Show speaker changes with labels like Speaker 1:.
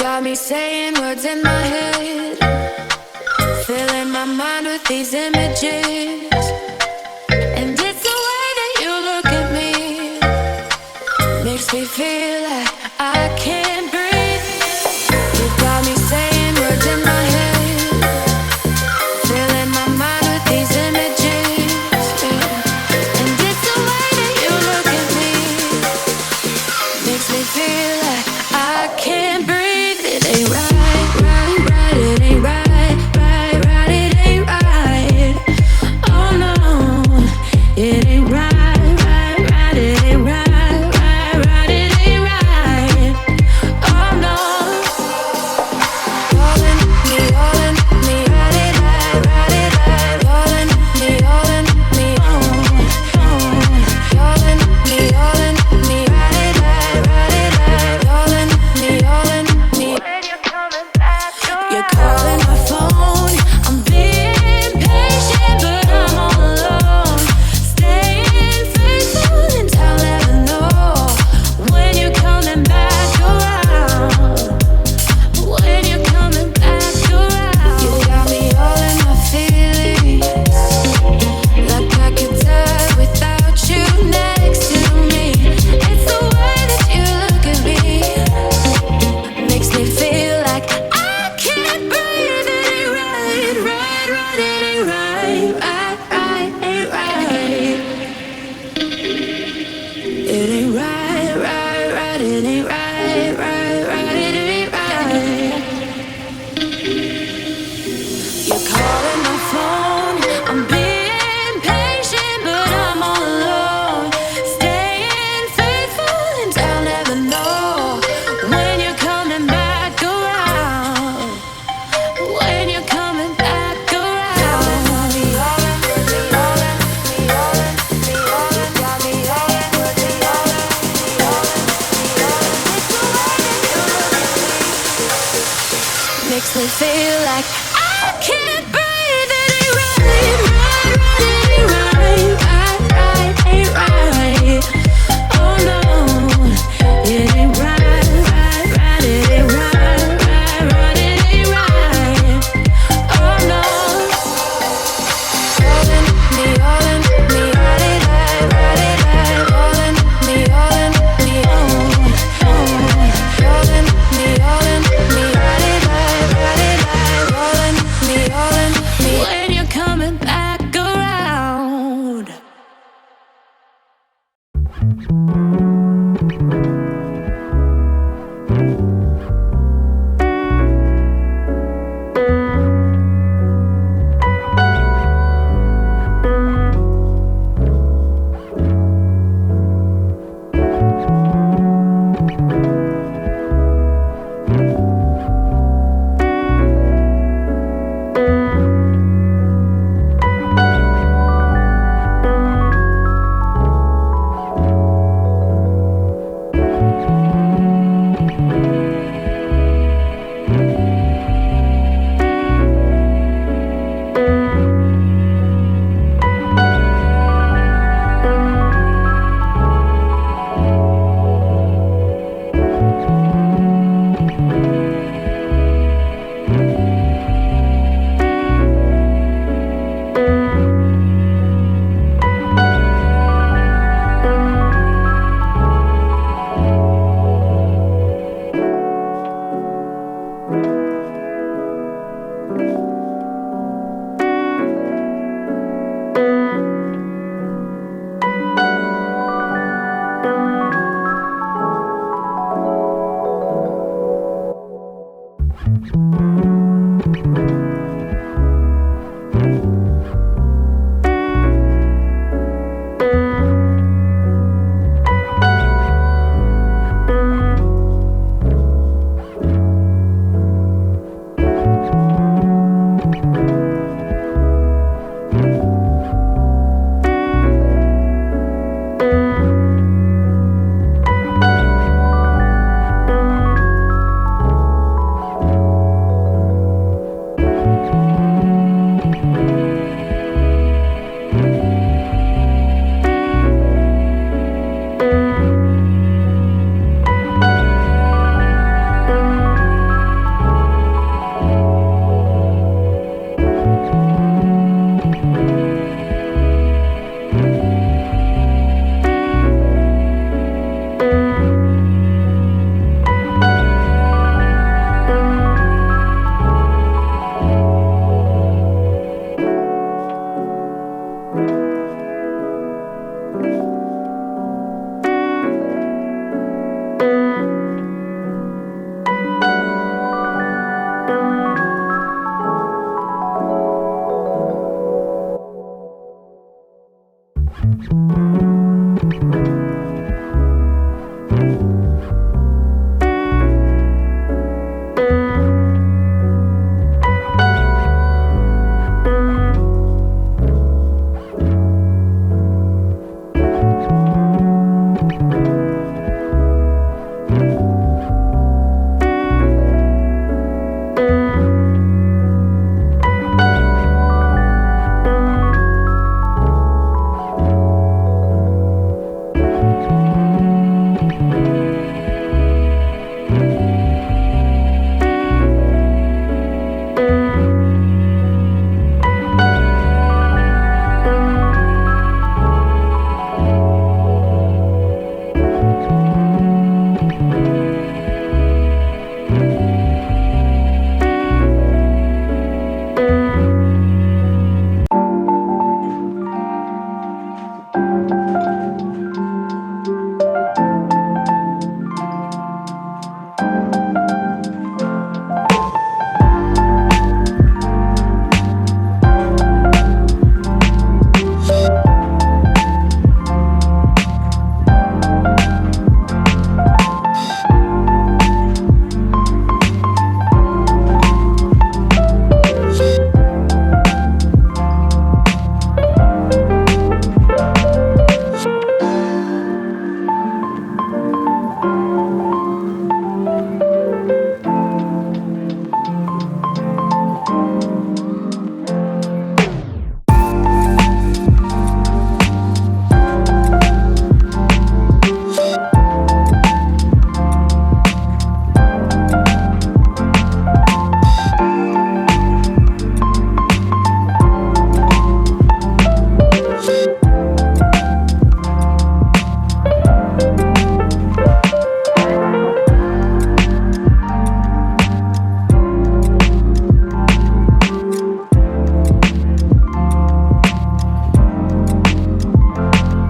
Speaker 1: got me saying words in my head, filling my mind with these images. And it's the way that you look at me, makes me feel like I can't breathe. You got me saying words in my head, filling my mind with these images. And it's the way that you look at me, makes me feel like I can't breathe. It ain't right, right, right. It ain't right, right, right. It ain't right. Oh no, it ain't right, right, right. It ain't right, right, right. It ain't right. Oh no. All in me, all in me. Ride it right, ride it right. All in me, all in me. All in me, all in me. Ride it right, ride it right. All in me, all in me. When you're coming back around. You're calling my phone. I'm being patient, but I'm all alone. Staying faithful and I'll never know when you're coming back around. When you're coming back around. You got me all in my feelings, like I could die without you next to me. It's the way that you look at me, makes me feel like I can't breathe. It ain't right, right, right. It ain't right, right, right. Ain't right. It ain't right, right, right. It ain't right, right, right. It ain't right. You're calling my phone. I'm being patient, but I'm all alone. Staying faithful and I'll never know when you're coming back around. When you're coming back around. Makes me feel like I can't breathe. It ain't right, right, right. It ain't right, right, right. Ain't right. Oh no, it ain't right, right, right. It ain't right, right, right. It ain't right. Oh no. All in me, all in me. Ride it right, ride it right. All in me, all in me. All in me, all in me. Ride it right, ride it right. All in me, all in me. When you're coming back around.